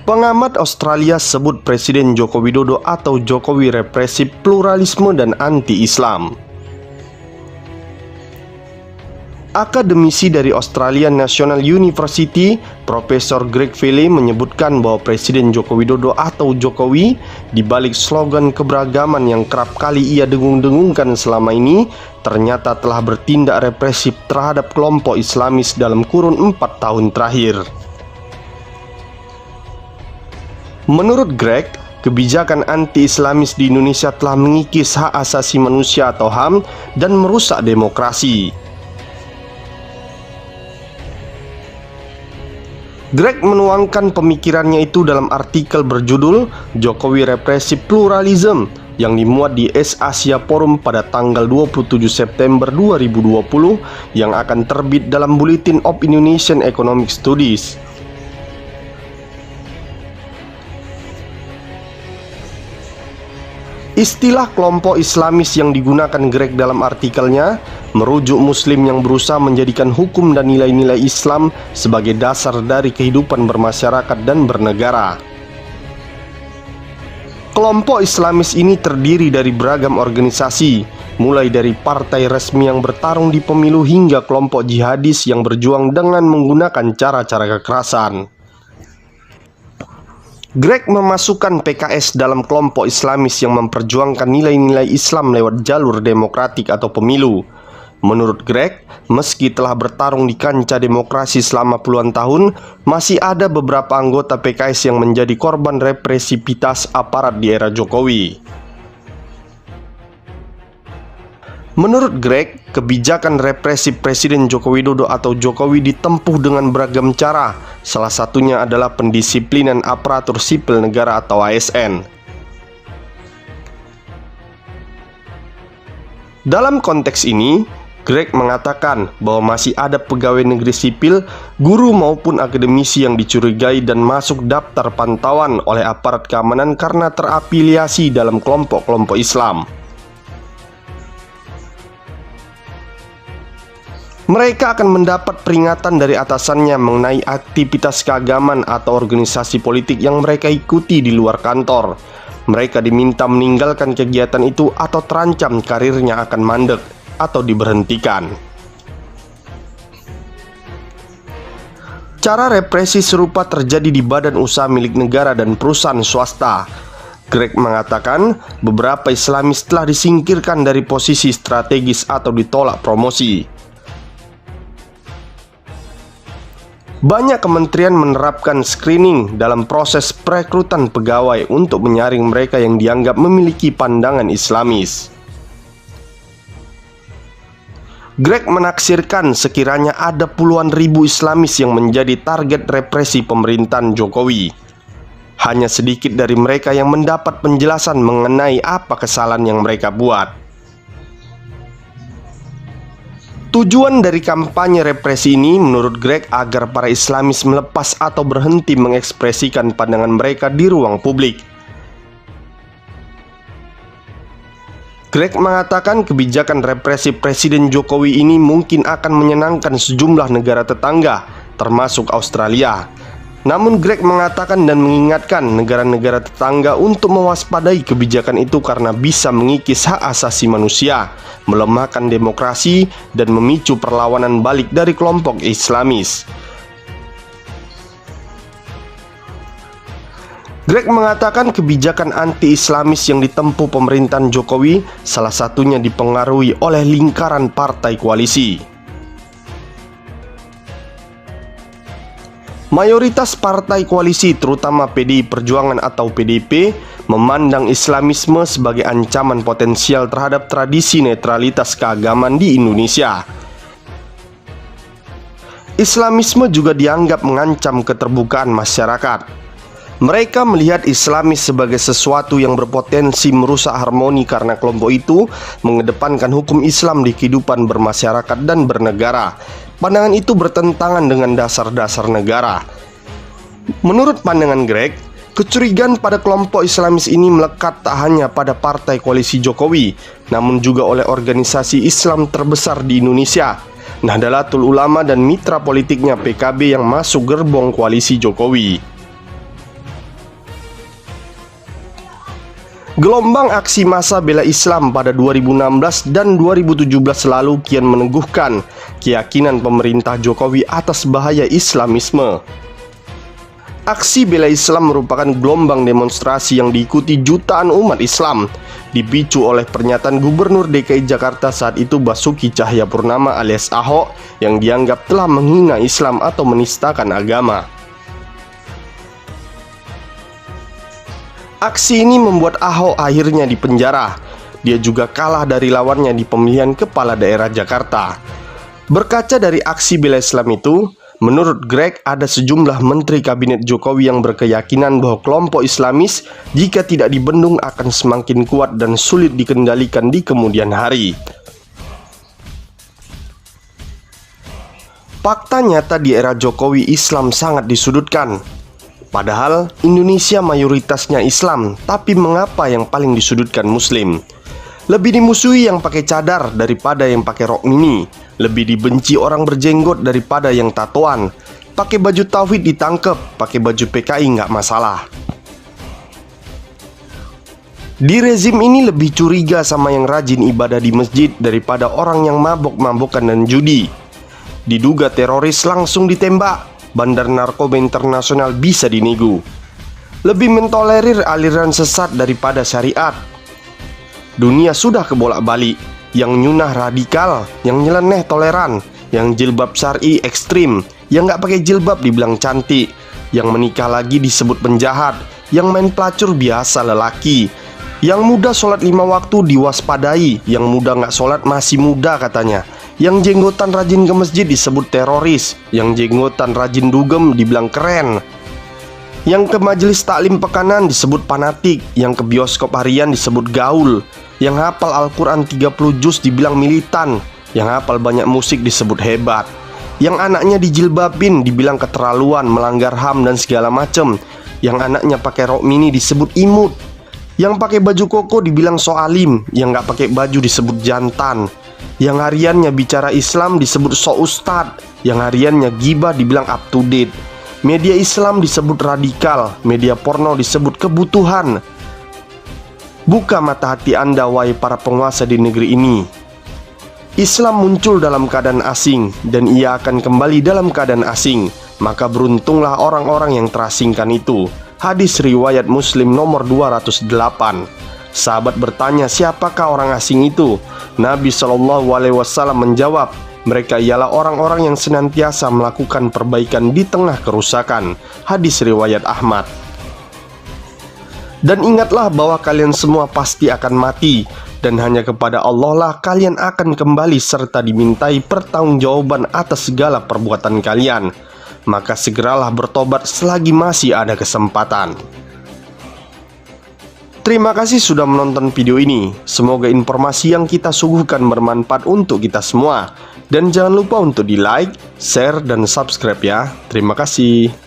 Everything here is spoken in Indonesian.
Pengamat Australia sebut Presiden Joko Widodo atau Jokowi represif, pluralisme, dan anti-Islam. Akademisi dari Australian National University, Profesor Greg Feely menyebutkan bahwa Presiden Joko Widodo atau Jokowi, di balik slogan keberagaman yang kerap kali ia dengung-dengungkan selama ini, ternyata telah bertindak represif terhadap kelompok Islamis dalam kurun 4 tahun terakhir. Menurut Greg, kebijakan anti-Islamis di Indonesia telah mengikis hak asasi manusia atau HAM dan merusak demokrasi. Greg menuangkan pemikirannya itu dalam artikel berjudul Jokowi Represif Pluralism yang dimuat di East Asia Forum pada tanggal 27 September 2020 yang akan terbit dalam Bulletin of Indonesian Economic Studies. Istilah kelompok Islamis yang digunakan Greg dalam artikelnya merujuk Muslim yang berusaha menjadikan hukum dan nilai-nilai Islam sebagai dasar dari kehidupan bermasyarakat dan bernegara. Kelompok Islamis ini terdiri dari beragam organisasi, mulai dari partai resmi yang bertarung di pemilu hingga kelompok jihadis yang berjuang dengan menggunakan cara-cara kekerasan. Greg memasukkan PKS dalam kelompok Islamis yang memperjuangkan nilai-nilai Islam lewat jalur demokratik atau pemilu. Menurut Greg, meski telah bertarung di kancah demokrasi selama puluhan tahun, masih ada beberapa anggota PKS yang menjadi korban represivitas aparat di era Jokowi. Menurut Greg, kebijakan represif Presiden Joko Widodo atau Jokowi ditempuh dengan beragam cara. Salah satunya adalah pendisiplinan aparatur sipil negara atau ASN. Dalam konteks ini, Greg mengatakan bahwa masih ada pegawai negeri sipil, guru maupun akademisi yang dicurigai dan masuk daftar pantauan oleh aparat keamanan karena terafiliasi dalam kelompok-kelompok Islam. Mereka akan mendapat peringatan dari atasannya mengenai aktivitas keagamaan atau organisasi politik yang mereka ikuti di luar kantor. Mereka diminta meninggalkan kegiatan itu atau terancam karirnya akan mandek atau diberhentikan. Cara represi serupa terjadi di badan usaha milik negara dan perusahaan swasta. Greg mengatakan beberapa Islamis telah disingkirkan dari posisi strategis atau ditolak promosi. Banyak kementerian menerapkan screening dalam proses perekrutan pegawai untuk menyaring mereka yang dianggap memiliki pandangan Islamis. Greg menaksirkan sekiranya ada puluhan ribu Islamis yang menjadi target represi pemerintahan Jokowi. Hanya sedikit dari mereka yang mendapat penjelasan mengenai apa kesalahan yang mereka buat. Tujuan dari kampanye represi ini menurut Greg agar para Islamis melepas atau berhenti mengekspresikan pandangan mereka di ruang publik. Greg mengatakan kebijakan represif Presiden Jokowi ini mungkin akan menyenangkan sejumlah negara tetangga, termasuk Australia. Namun Greg mengatakan dan mengingatkan negara-negara tetangga untuk mewaspadai kebijakan itu karena bisa mengikis hak asasi manusia, melemahkan demokrasi, dan memicu perlawanan balik dari kelompok Islamis. Greg mengatakan kebijakan anti-Islamis yang ditempuh pemerintahan Jokowi salah satunya dipengaruhi oleh lingkaran partai koalisi. Mayoritas partai koalisi, terutama PDI Perjuangan atau PDIP, memandang Islamisme sebagai ancaman potensial terhadap tradisi netralitas keagamaan di Indonesia. Islamisme juga dianggap mengancam keterbukaan masyarakat. Mereka melihat Islamis sebagai sesuatu yang berpotensi merusak harmoni karena kelompok itu mengedepankan hukum Islam di kehidupan bermasyarakat dan bernegara. Pandangan itu bertentangan dengan dasar-dasar negara. Menurut pandangan Greg, kecurigaan pada kelompok Islamis ini melekat tak hanya pada partai koalisi Jokowi, namun juga oleh organisasi Islam terbesar di Indonesia, Nahdlatul Ulama, dan mitra politiknya PKB yang masuk gerbong koalisi Jokowi. Gelombang aksi massa bela Islam pada 2016 dan 2017 lalu kian meneguhkan keyakinan pemerintah Jokowi atas bahaya Islamisme. Aksi bela Islam merupakan gelombang demonstrasi yang diikuti jutaan umat Islam, dipicu oleh pernyataan Gubernur DKI Jakarta saat itu Basuki Cahayapurnama alias Ahok yang dianggap telah menghina Islam atau menistakan agama. Aksi ini membuat Ahok akhirnya dipenjara. Dia juga kalah dari lawannya di pemilihan kepala daerah Jakarta. Berkaca dari aksi bela Islam itu, menurut Greg ada sejumlah menteri kabinet Jokowi yang berkeyakinan bahwa kelompok Islamis jika tidak dibendung akan semakin kuat dan sulit dikendalikan di kemudian hari. Fakta nyata di era Jokowi Islam sangat disudutkan. Padahal Indonesia mayoritasnya Islam, tapi mengapa yang paling disudutkan Muslim? Lebih dimusuhi yang pakai cadar daripada yang pakai rok mini. Lebih dibenci orang berjenggot daripada yang tatoan. Pakai baju tauhid ditangkep, pakai baju PKI nggak masalah. Di rezim ini lebih curiga sama yang rajin ibadah di masjid daripada orang yang mabok-mabokan dan judi. Diduga teroris langsung ditembak. Bandar narkoba internasional bisa dinego. Lebih mentolerir aliran sesat daripada syariat. Dunia sudah kebolak-balik. Yang nyunah radikal, yang nyeleneh toleran, yang jilbab syar'i ekstrim, yang gak pakai jilbab dibilang cantik, yang menikah lagi disebut penjahat, yang main pelacur biasa lelaki, yang muda sholat 5 waktu diwaspadai, yang muda gak sholat masih muda katanya, yang jenggotan rajin ke masjid disebut teroris, yang jenggotan rajin dugem dibilang keren, yang ke majelis taklim pekanan disebut fanatik, yang ke bioskop harian disebut gaul, yang hafal Al-Quran 30 juz dibilang militan, yang hafal banyak musik disebut hebat, yang anaknya dijilbabin dibilang keterlaluan, melanggar HAM dan segala macem, yang anaknya pakai rok mini disebut imut, yang pakai baju koko dibilang soalim, yang gak pakai baju disebut jantan, yang hariannya bicara Islam disebut so ustad, yang hariannya gibah dibilang up to date, media Islam disebut radikal, media porno disebut kebutuhan. Buka mata hati Anda wahai para penguasa di negeri ini. Islam muncul dalam keadaan asing dan ia akan kembali dalam keadaan asing. Maka beruntunglah orang-orang yang terasingkan itu. Hadis riwayat Muslim nomor 208. Sahabat bertanya, siapakah orang asing itu? Nabi SAW menjawab, mereka ialah orang-orang yang senantiasa melakukan perbaikan di tengah kerusakan. Hadis riwayat Ahmad. Dan ingatlah bahwa kalian semua pasti akan mati, dan hanya kepada Allah lah kalian akan kembali serta dimintai pertanggungjawaban atas segala perbuatan kalian. Maka segeralah bertobat selagi masih ada kesempatan. Terima kasih sudah menonton video ini. Semoga informasi yang kita suguhkan bermanfaat untuk kita semua. Dan jangan lupa untuk di like, share, dan subscribe ya. Terima kasih.